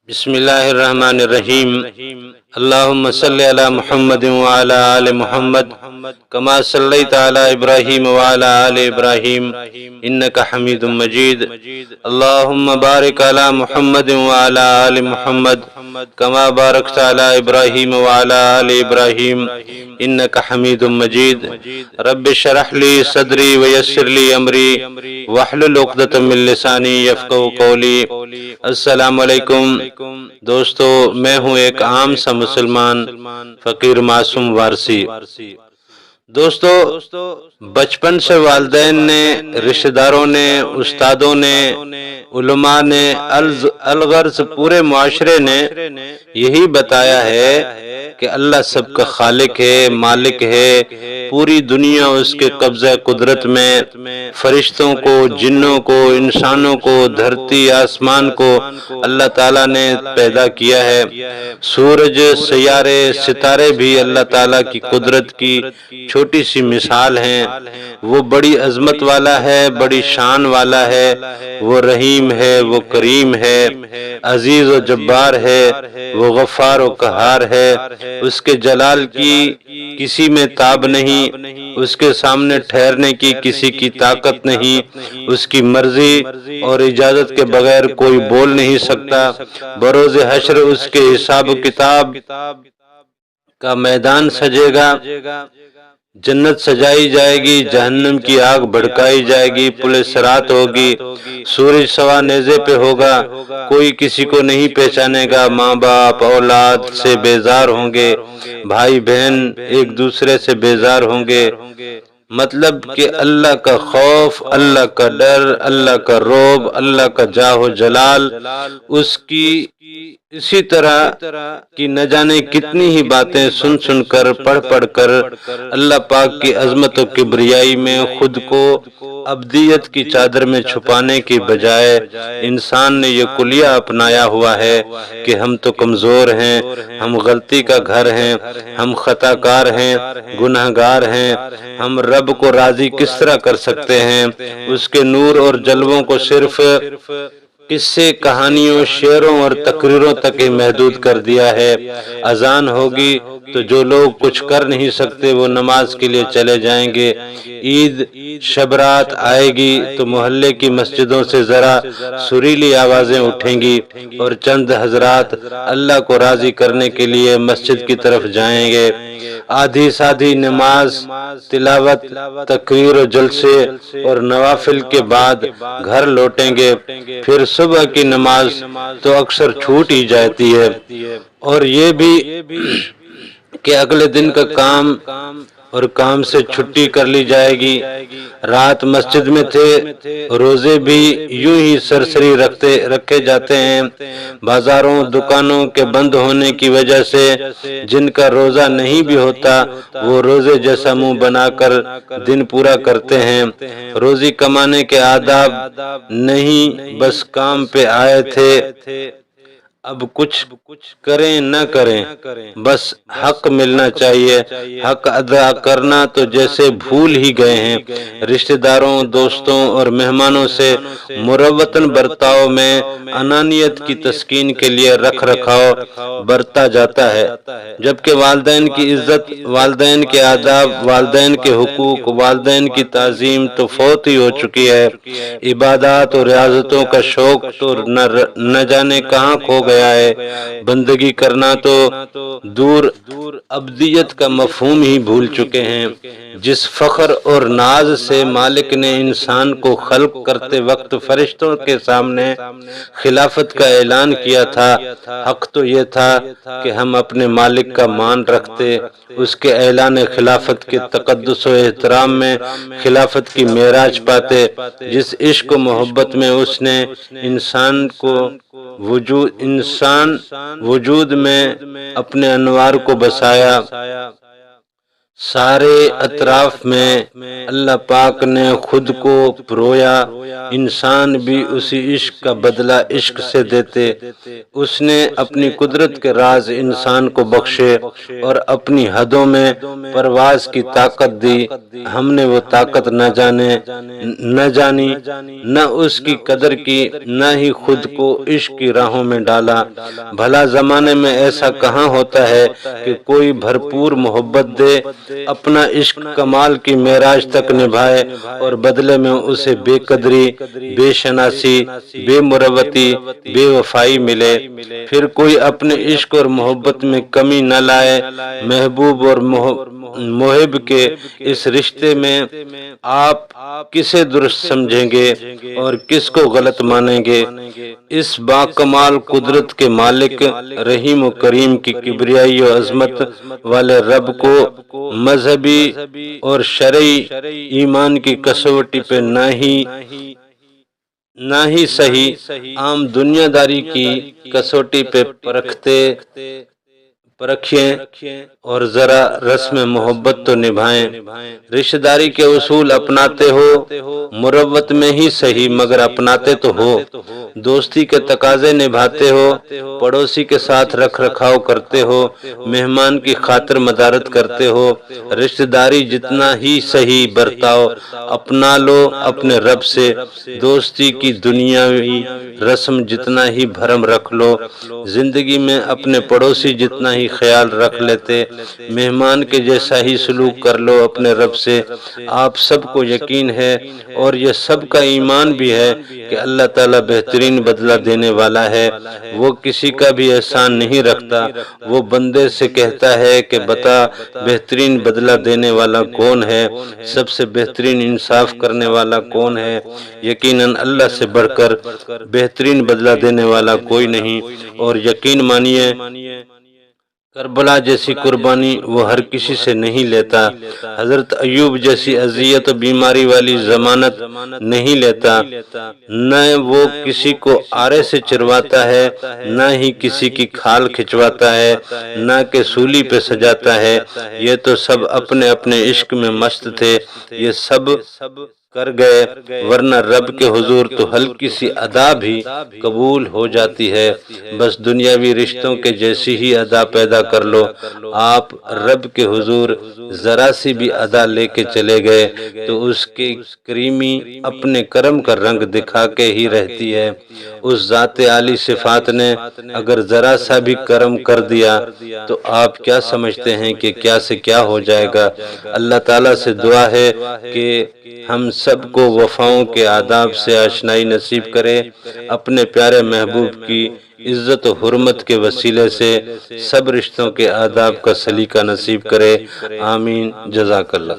بسم اللہ الرحمن الرحیم۔ اللہم صلی علی محمد وعلی آل محمد کما صلیت علی ابراہیم وعلی آل ابراہیم انک حمید مجید۔ اللہم بارک علی محمد وعلی آل محمد کما بارکت علی ابراہیم وعلی آل ابراہیم انک حمید مجید۔ رب اشرح لی صدری ویسر لی امری واحلل عقدۃ من لسانی یفقہوا قولی۔ السلام علیکم دوستو، میں ہوں ایک عام سا مسلمان فقیر معصوم وارسی۔ دوستو، بچپن سے والدین نے، رشتہ داروں نے، استادوں نے، علماء نے، الغرض پورے معاشرے نے یہی بتایا ہے کہ اللہ سب کا خالق ہے، مالک ہے، پوری دنیا اس کے قبضہ قدرت میں، فرشتوں کو، جنوں کو، انسانوں کو، دھرتی آسمان کو اللہ تعالیٰ نے پیدا کیا ہے۔ سورج، سیارے، ستارے بھی اللہ تعالیٰ کی قدرت کی چھوٹی سی مثال ہیں۔ وہ بڑی عظمت والا ہے، بڑی شان والا ہے، وہ رحیم ہے، وہ کریم ہے، عزیز و جبار ہے، وہ غفار و قہار ہے۔ اس کے جلال کی کسی میں تاب نہیں، اس کے سامنے ٹھہرنے کی کسی کی طاقت نہیں، اس کی مرضی اور اجازت کے بغیر کوئی بول نہیں سکتا۔ بروز حشر اس کے حساب و کتاب کا میدان سجے گا، جنت سجائی جائے گی، جہنم کی آگ بھڑکائی جائے گی، پل صراط ہوگی، سورج سوا نیزے پہ ہوگا، کوئی کسی کو نہیں پہچانے گا، ماں باپ اولاد سے بیزار ہوں گے، بھائی بہن ایک دوسرے سے بیزار ہوں گے۔ مطلب کہ اللہ کا خوف، اللہ کا ڈر، اللہ کا رعب، اللہ کا جاہ و جلال، اس کی اسی طرح کی نہ جانے کتنی ہی باتیں سن سن کر، پڑھ پڑھ کر اللہ پاک کی عظمت و کبریائی میں خود کو ابدیت کی چادر میں چھپانے کی بجائے انسان نے یہ کلیہ اپنایا ہوا ہے کہ ہم تو کمزور ہیں، ہم غلطی کا گھر ہیں، ہم خطا کار ہیں، گناہ گار ہیں، ہم رب کو راضی کس طرح کر سکتے ہیں۔ اس کے نور اور جلووں کو صرف قصے، کہانیوں، شعروں اور تقریروں تک ہی محدود کر دیا ہے۔ اذان ہوگی تو جو لوگ کچھ کر نہیں سکتے وہ نماز کے لیے چلے جائیں گے۔ عید شب رات آئے گی تو محلے کی مسجدوں سے ذرا سریلی آوازیں اٹھیں گی اور چند حضرات اللہ کو راضی کرنے کے لیے مسجد کی طرف جائیں گے۔ آدھی سادھی نماز، تلاوت، تقریر و جلسے اور نوافل کے بعد گھر لوٹیں گے۔ پھر صبح کی نماز تو اکثر چھوٹ ہی جاتی ہے، اور یہ بھی کہ اگلے دن کا کام اور کام سے چھٹی کر لی جائے گی۔ رات مسجد میں تھے، روزے بھی یوں ہی سرسری رکھے جاتے ہیں۔ بازاروں، دکانوں کے بند ہونے کی وجہ سے جن کا روزہ نہیں بھی ہوتا وہ روزے جیسا منہ بنا کر دن پورا کرتے ہیں۔ روزی کمانے کے آداب نہیں، بس کام پہ آئے تھے، اب کچھ کریں نہ کریں، بس حق ملنا چاہیے۔ حق ادا کرنا تو جیسے بھول ہی گئے ہیں۔ رشتہ داروں، دوستوں اور مہمانوں سے مروتاً برتاؤ میں انانیت کی تسکین کے لیے رکھ رکھاؤ برتا جاتا ہے، جبکہ والدین کی عزت، والدین کے آداب، والدین کے حقوق، والدین کی تعظیم تو فوت ہی ہو چکی ہے۔ عبادات اور ریاضتوں کا شوق تو نہ جانے کہاں کھو گیا ہے۔ بندگی کرنا تو دور، ابدیت کا مفہوم ہی بھول چکے ہیں۔ جس فخر اور ناز سے مالک نے انسان کو خلق کرتے وقت فرشتوں کے سامنے خلافت کا اعلان کیا تھا، حق تو یہ تھا کہ ہم اپنے مالک کا مان رکھتے، اس کے اعلان خلافت کے تقدس و احترام میں خلافت کی معراج پاتے۔ جس عشق و محبت میں اس نے انسان وجود میں اپنے انوار کو بسایا، سارے اطراف میں اللہ پاک نے خود کو پرویا، انسان بھی اسی عشق کا بدلہ عشق سے دیتے۔ اس نے اپنی قدرت کے راز انسان کو بخشے اور اپنی حدوں میں پرواز کی طاقت دی۔ ہم نے وہ طاقت نہ جانی، نہ اس کی قدر کی، نہ ہی خود کو عشق کی راہوں میں ڈالا۔ بھلا زمانے میں ایسا کہاں ہوتا ہے کہ کوئی بھرپور محبت دے، اپنا عشق کمال کی معراج تک نبھائے اور بدلے میں اسے بے قدری، بے شناسی، بے مروتی، بے وفائی ملے۔ پھر کوئی اپنے عشق اور محبت میں کمی نہ لائے۔ محبوب اور محب کے اس رشتے میں آپ کسے درست سمجھیں گے اور کس کو غلط مانیں گے؟ اس باکمال قدرت کے مالک، رحیم و کریم کی کبریائی و عظمت والے رب کو مذہبی اور شرعی ایمان کی کسوٹی پہ نہ ہی صحیح عام دنیا داری کی کسوٹی پہ پرکھیں اور ذرا رسم محبت تو نبھائیں۔ رشتہ داری کے اصول اپناتے ہو، مروت میں ہی صحیح مگر اپناتے تو ہو۔ دوستی کے تقاضے نبھاتے ہو، پڑوسی کے ساتھ رکھ رکھاؤ کرتے ہو، مہمان کی خاطر مدارت کرتے ہو۔ رشتہ داری جتنا ہی صحیح برتاؤ اپنا لو اپنے رب سے، دوستی کی دنیاوی رسم جتنا ہی بھرم رکھ لو، زندگی میں اپنے پڑوسی جتنا ہی خیال رکھ لیتے، مہمان کے جیسا ہی سلوک کر لو اپنے رب سے۔ آپ سب کو یقین ہے اور یہ سب کا ایمان بھی ہے کہ اللہ تعالیٰ بہترین بدلہ دینے والا ہے۔ وہ کسی کا بھی احسان نہیں رکھتا۔ وہ بندے سے کہتا ہے کہ بتا بہترین بدلہ دینے والا کون ہے، سب سے بہترین انصاف کرنے والا کون ہے؟ یقیناً اللہ سے بڑھ کر بہترین بدلہ دینے والا کوئی نہیں۔ اور یقین مانیے کربلا جیسی قربانی وہ ہر کسی سے نہیں لیتا، حضرت ایوب جیسی اذیت و بیماری والی ضمانت نہیں لیتا، نہ وہ کسی کو آرے سے چرواتا ہے، نہ ہی کسی کی کھال کھچواتا ہے، نہ کہ سولی پہ سجاتا ہے۔ یہ تو سب اپنے اپنے عشق میں مست تھے، یہ سب کر گئے، ورنہ رب کے حضور تو ہلکی سی ادا بھی قبول ہو جاتی ہے۔ بس دنیاوی رشتوں کے جیسی ہی ادا پیدا کر لو۔ آپ رب کے حضور ذرا سی بھی ادا لے کے چلے گئے تو اس کی کریمی اپنے کرم کا رنگ دکھا کے ہی رہتی ہے۔ اس ذات عالی صفات نے اگر ذرا سا بھی کرم کر دیا تو آپ کیا سمجھتے ہیں کہ کیا سے کیا ہو جائے گا؟ اللہ تعالیٰ سے دعا ہے کہ ہم سب کو وفاؤں کے آداب سے آشنائی نصیب کرے، اپنے پیارے محبوب کی عزت و حرمت کے وسیلے سے سب رشتوں کے آداب کا سلیقہ نصیب کرے۔ آمین۔ جزاک اللہ۔